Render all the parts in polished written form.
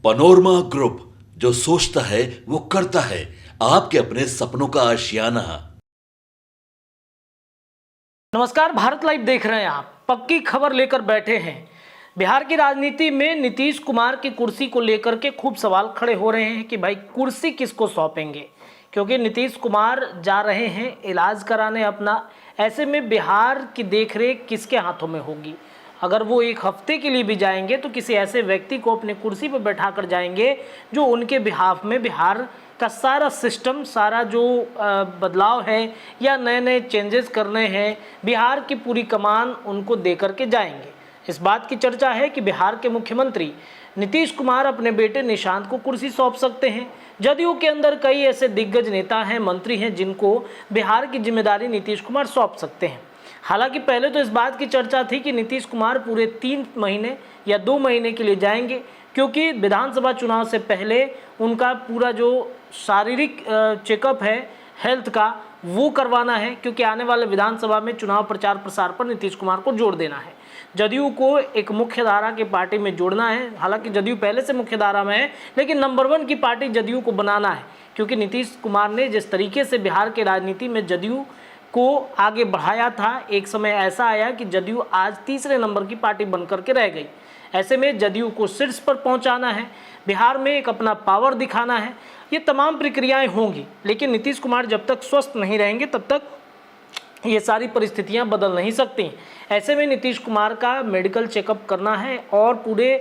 Panorama group, जो सोचता है वो करता है। आपके अपने सपनों का आशियाना। नमस्कार, भारत लाइव देख रहे हैं आप। पक्की खबर लेकर बैठे हैं। बिहार की राजनीति में नीतीश कुमार की कुर्सी को लेकर के खूब सवाल खड़े हो रहे हैं कि भाई कुर्सी किसको सौंपेंगे, क्योंकि नीतीश कुमार जा रहे हैं इलाज कराने अपना। ऐसे में बिहार की देखरेख किसके हाथों में होगी? अगर वो एक हफ्ते के लिए भी जाएंगे तो किसी ऐसे व्यक्ति को अपने कुर्सी पर बैठा कर जाएंगे जो उनके बिहाफ में बिहार का सारा सिस्टम, सारा जो बदलाव है या नए नए चेंजेस करने हैं, बिहार की पूरी कमान उनको दे करके जाएंगे। इस बात की चर्चा है कि बिहार के मुख्यमंत्री नीतीश कुमार अपने बेटे निशांत को कुर्सी सौंप सकते हैं। जदयू के अंदर कई ऐसे दिग्गज नेता हैं, मंत्री हैं, जिनको बिहार की जिम्मेदारी नीतीश कुमार सौंप सकते हैं। हालांकि पहले तो इस बात की चर्चा थी कि नीतीश कुमार पूरे 3 महीने या 2 महीने के लिए जाएंगे, क्योंकि विधानसभा चुनाव से पहले उनका पूरा जो शारीरिक चेकअप है हेल्थ का, वो करवाना है, क्योंकि आने वाले विधानसभा में चुनाव प्रचार प्रसार पर नीतीश कुमार को जोड़ देना है। जदयू को एक मुख्य धारा की पार्टी में जोड़ना है। हालांकि जदयू पहले से मुख्य धारा में है, लेकिन नंबर 1 की पार्टी जदयू को बनाना है, क्योंकि नीतीश कुमार ने जिस तरीके से बिहार के राजनीति में जदयू को आगे बढ़ाया था, एक समय ऐसा आया कि जदयू आज तीसरे नंबर की पार्टी बनकर के रह गई। ऐसे में जदयू को शीर्ष पर पहुंचाना है, बिहार में एक अपना पावर दिखाना है। ये तमाम प्रक्रियाएं होंगी, लेकिन नीतीश कुमार जब तक स्वस्थ नहीं रहेंगे तब तक ये सारी परिस्थितियां बदल नहीं सकती। ऐसे में नीतीश कुमार का मेडिकल चेकअप करना है और पूरे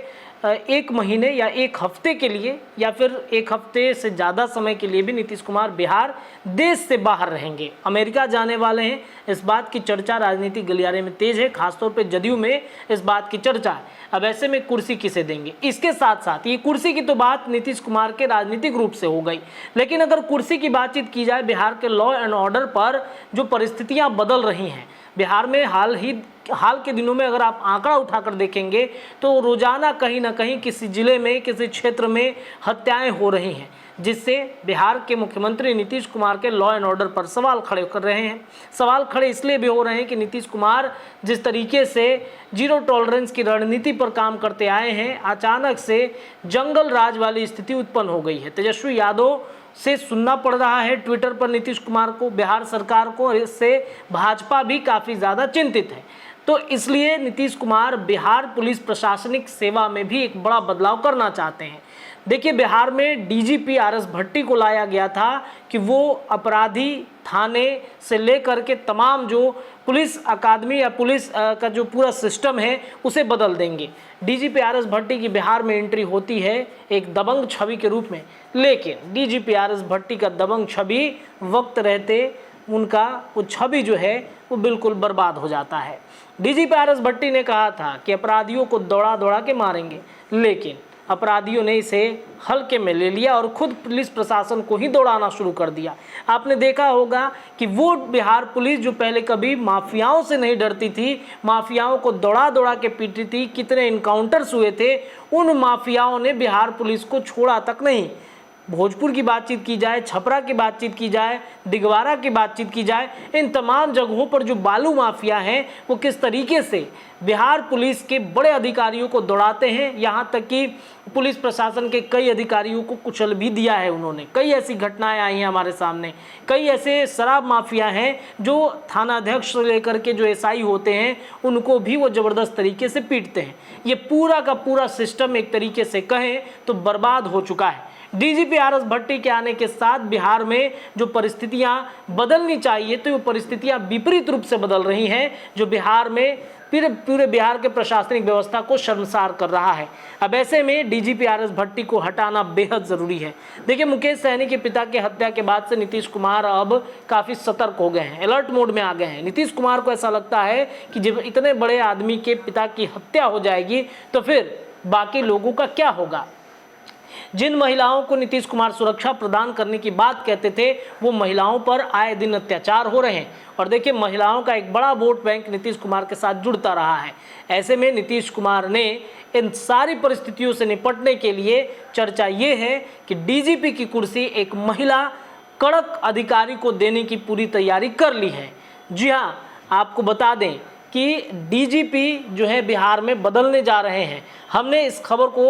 1 महीने या 1 हफ्ते के लिए या फिर 1 हफ्ते से ज़्यादा समय के लिए भी नीतीश कुमार बिहार देश से बाहर रहेंगे, अमेरिका जाने वाले हैं। इस बात की चर्चा राजनीतिक गलियारे में तेज है, खासतौर पे जदयू में इस बात की चर्चा है। अब ऐसे में कुर्सी किसे देंगे? इसके साथ साथ ये कुर्सी की तो बात नीतीश कुमार के राजनीतिक रूप से हो गई, लेकिन अगर कुर्सी की बातचीत की जाए, बिहार के लॉ एंड ऑर्डर पर जो परिस्थितियाँ बदल रही हैं बिहार में, हाल के दिनों में अगर आप आंकड़ा उठाकर देखेंगे तो रोजाना कहीं ना कहीं किसी जिले में, किसी क्षेत्र में हत्याएं हो रही हैं, जिससे बिहार के मुख्यमंत्री नीतीश कुमार के लॉ एंड ऑर्डर पर सवाल खड़े कर रहे हैं। सवाल खड़े इसलिए भी हो रहे हैं कि नीतीश कुमार जिस तरीके से जीरो टॉलरेंस की रणनीति पर काम करते आए हैं, अचानक से जंगल राज वाली स्थिति उत्पन्न हो गई है। तेजस्वी यादव से सुनना पड़ रहा है ट्विटर पर नीतीश कुमार को, बिहार सरकार को, इससे भाजपा भी काफ़ी ज़्यादा चिंतित है। तो इसलिए नीतीश कुमार बिहार पुलिस प्रशासनिक सेवा में भी एक बड़ा बदलाव करना चाहते हैं। देखिए, बिहार में डीजीपी आर.एस. भट्टी को लाया गया था कि वो अपराधी थाने से लेकर के तमाम जो पुलिस अकादमी या पुलिस का जो पूरा सिस्टम है उसे बदल देंगे। DGP RS. भट्टी की बिहार में एंट्री होती है एक दबंग छवि के रूप में, लेकिन डीजीपी आर.एस. भट्टी का दबंग छवि वक्त रहते उनका वो छवि जो है वो बिल्कुल बर्बाद हो जाता है। DGP RS. भट्टी ने कहा था कि अपराधियों को दौड़ा दौड़ा के मारेंगे, लेकिन अपराधियों ने इसे हल्के में ले लिया और खुद पुलिस प्रशासन को ही दौड़ाना शुरू कर दिया। आपने देखा होगा कि वो बिहार पुलिस जो पहले कभी माफियाओं से नहीं डरती थी, माफियाओं को दौड़ा दौड़ा के पीटती थी, कितने इनकाउंटर्स हुए थे, उन माफियाओं ने बिहार पुलिस को छोड़ा तक नहीं। भोजपुर की बातचीत की जाए, छपरा की बातचीत की जाए, दिगवारा की बातचीत की जाए, इन तमाम जगहों पर जो बालू माफिया हैं वो किस तरीके से बिहार पुलिस के बड़े अधिकारियों को दौड़ाते हैं, यहाँ तक कि पुलिस प्रशासन के कई अधिकारियों को कुचल भी दिया है उन्होंने। कई ऐसी घटनाएं आई हैं हमारे सामने। कई ऐसे शराब माफिया हैं जो थाना अध्यक्ष से लेकर के जो एसआई होते हैं उनको भी वो ज़बरदस्त तरीके से पीटते हैं। ये पूरा का पूरा सिस्टम एक तरीके से कहें तो बर्बाद हो चुका है। DGP RS. भट्टी के आने के साथ बिहार में जो परिस्थितियां बदलनी चाहिए तो वो परिस्थितियां विपरीत रूप से बदल रही हैं, जो बिहार में पूरे बिहार के प्रशासनिक व्यवस्था को शर्मसार कर रहा है। अब ऐसे में डीजीपी आर.एस. भट्टी को हटाना बेहद ज़रूरी है। देखिए, मुकेश सहनी के पिता के हत्या के बाद से नीतीश कुमार अब काफ़ी सतर्क हो गए हैं, अलर्ट मोड में आ गए हैं। नीतीश कुमार को ऐसा लगता है कि जब इतने बड़े आदमी के पिता की हत्या हो जाएगी तो फिर बाकी लोगों का क्या होगा। जिन महिलाओं को नीतीश कुमार सुरक्षा प्रदान करने की बात कहते थे, वो महिलाओं पर आए दिन अत्याचार हो रहे हैं। और देखिए, महिलाओं का एक बड़ा वोट बैंक नीतीश कुमार के साथ जुड़ता रहा है। ऐसे में नीतीश कुमार ने इन सारी परिस्थितियों से निपटने के लिए चर्चा ये है कि डीजीपी की कुर्सी एक महिला कड़क अधिकारी को देने की पूरी तैयारी कर ली है। जी हाँ, आपको बता दें कि डीजीपी जो है बिहार में बदलने जा रहे हैं। हमने इस खबर को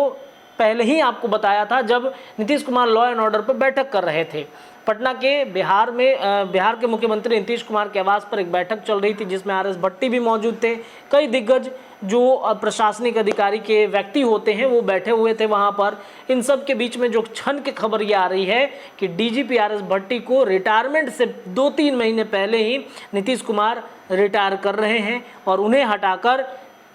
पहले ही आपको बताया था जब Nitish Kumar law and order पर बैठक कर रहे थे। पटना के बिहार के मुख्यमंत्री नीतीश कुमार के आवास पर एक बैठक चल रही थी जिसमें आर एस भट्टी भी मौजूद थे। कई दिग्गज जो प्रशासनिक अधिकारी के व्यक्ति होते हैं वो बैठे हुए थे वहाँ पर। इन सब के बीच में जो क्षण की खबर ये आ रही है कि डीजीपी आर एस भट्टी को रिटायरमेंट से 2-3 महीने पहले ही नीतीश कुमार रिटायर कर रहे हैं और उन्हें हटाकर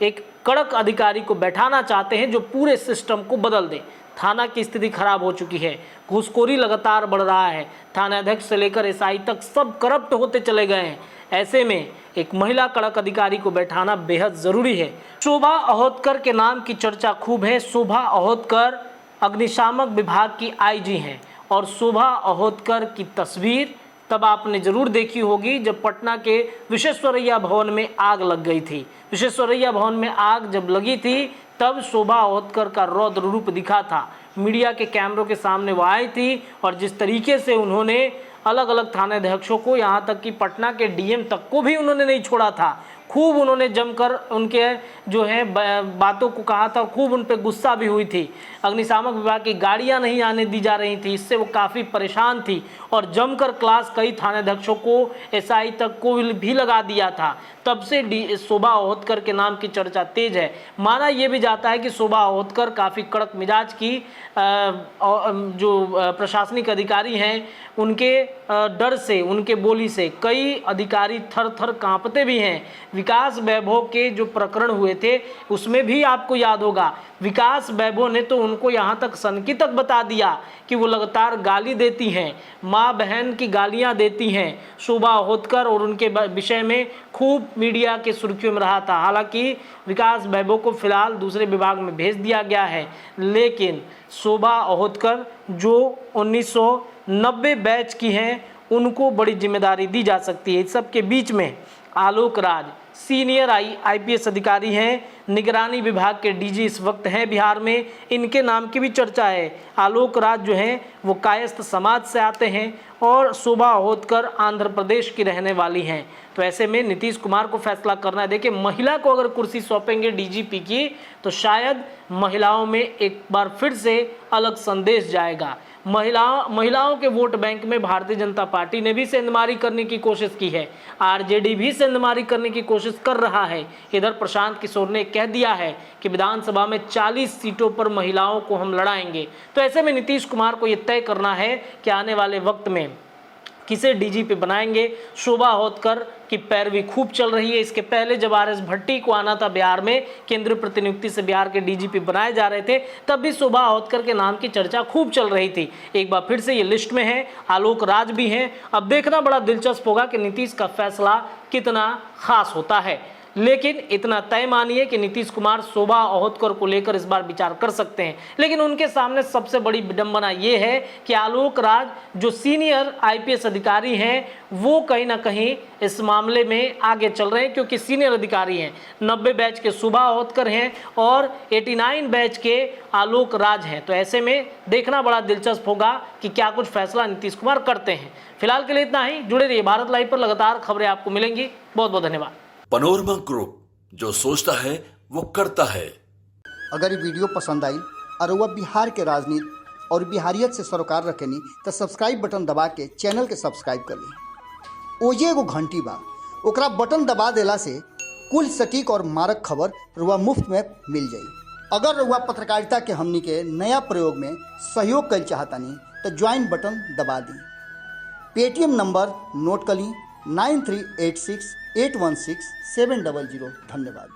एक कड़क अधिकारी को बैठाना चाहते हैं जो पूरे सिस्टम को बदल दे। थाना की स्थिति खराब हो चुकी है, घूसखोरी लगातार बढ़ रहा है, थानाध्यक्ष से लेकर एसआई तक सब करप्ट होते चले गए हैं। ऐसे में एक महिला कड़क अधिकारी को बैठाना बेहद ज़रूरी है। शोभा अहोतकर के नाम की चर्चा खूब है। शोभा अहोतकर अग्निशामक विभाग की आईजी हैं और शोभा अहोतकर की तस्वीर तब आपने ज़रूर देखी होगी जब पटना के विश्वेश्वरैया भवन में आग लग गई थी। विश्वेश्वरैया भवन में आग जब लगी थी तब शोभा अहोतकर का रौद्र रूप दिखा था। मीडिया के कैमरों के सामने वो आई थी और जिस तरीके से उन्होंने अलग अलग थानाध्यक्षों को, यहाँ तक कि पटना के डीएम तक को भी उन्होंने नहीं छोड़ा था, खूब उन्होंने जमकर उनके जो है बातों को कहा था और खूब उन पर गुस्सा भी हुई थी। अग्निशामक विभाग की गाड़ियां नहीं आने दी जा रही थी, इससे वो काफ़ी परेशान थी और जमकर क्लास कई थानाध्यक्षों को, एसआई तक को भी लगा दिया था। तब से शोभा अहोतकर के नाम की चर्चा तेज है। माना यह भी जाता है कि शोभा अहोतकर काफ़ी कड़क मिजाज की जो प्रशासनिक अधिकारी हैं उनके डर से, उनके बोली से कई अधिकारी थर थर कांपते भी हैं। विकास वैभव के जो प्रकरण हुए थे उसमें भी आपको याद होगा, विकास वैभव ने तो उनको यहाँ तक सनकी तक बता दिया कि वो लगातार गाली देती हैं, माँ बहन की गालियाँ देती हैं। शोभा अहोतकर और उनके विषय में खूब मीडिया के सुर्खियों में रहा था। हालांकि विकास वैभव को फिलहाल दूसरे विभाग में भेज दिया गया है, लेकिन शोभा अहोतकर जो 1990 बैच की हैं उनको बड़ी जिम्मेदारी दी जा सकती है। इस सब के बीच में आलोक राज सीनियर आईपीएस अधिकारी हैं, निगरानी विभाग के डीजी इस वक्त हैं बिहार में, इनके नाम की भी चर्चा है। आलोक राज जो हैं वो कायस्थ समाज से आते हैं और शोभा अहोतकर आंध्र प्रदेश की रहने वाली हैं। तो ऐसे में नीतीश कुमार को फैसला करना है। देखिए, महिला को अगर कुर्सी सौंपेंगे डीजीपी की तो शायद महिलाओं में एक बार फिर से अलग संदेश जाएगा। महिलाओं के वोट बैंक में भारतीय जनता पार्टी ने भी सेंधमारी करने की कोशिश की है, आरजेडी भी सेंधमारी करने की कोशिश कर रहा है। इधर प्रशांत किशोर ने कह दिया है कि विधानसभा में 40 सीटों पर महिलाओं को हम लड़ाएंगे। तो ऐसे में नीतीश कुमार को यह तय करना है कि आने वाले वक्त में किसे डीजीपी बनाएंगे। शोभा अहोतकर की पैरवी खूब चल रही है। इसके पहले जब आर एस भट्टी को आना था बिहार में, केंद्रीय प्रतिनियुक्ति से बिहार के डीजीपी बनाए जा रहे थे, तब भी शोभा अहोतकर के नाम की चर्चा खूब चल रही थी। एक बार फिर से ये लिस्ट में है, आलोक राज भी हैं। अब देखना बड़ा दिलचस्प होगा कि नीतीश का फैसला कितना खास होता है। लेकिन इतना तय मानिए कि नीतीश कुमार शोभा अहोतकर को लेकर इस बार विचार कर सकते हैं। लेकिन उनके सामने सबसे बड़ी विडंबना ये है कि आलोक राज जो सीनियर आईपीएस अधिकारी हैं वो कहीं ना कहीं इस मामले में आगे चल रहे हैं, क्योंकि सीनियर अधिकारी हैं। 90 बैच के शोभा अहोतकर हैं और 89 बैच के आलोक राज हैं। तो ऐसे में देखना बड़ा दिलचस्प होगा कि क्या कुछ फैसला नीतीश कुमार करते हैं। फिलहाल के लिए इतना ही। जुड़े रहिए भारत लाइव पर, लगातार खबरें आपको मिलेंगी। बहुत बहुत धन्यवाद। पनोरमा ग्रुप, जो सोचता है वो करता है। अगर ये वीडियो पसंद आई और वह बिहार के राजनीति और बिहारियत से सरोकार रखेनी तो सब्सक्राइब बटन दबा के चैनल के सब्सक्राइब कर ली। ओजे एगो घंटी बा, ओकरा बटन दबा देला से कुल सटीक और मारक खबर रुआ मुफ्त में मिल जाई। अगर रुआ पत्रकारिता के हमनी के नया प्रयोग में सहयोग कर चाहतानी तो ज्वाइन बटन दबा दी। पेटीएम नंबर नोट कर ली 9386816700। धन्यवाद।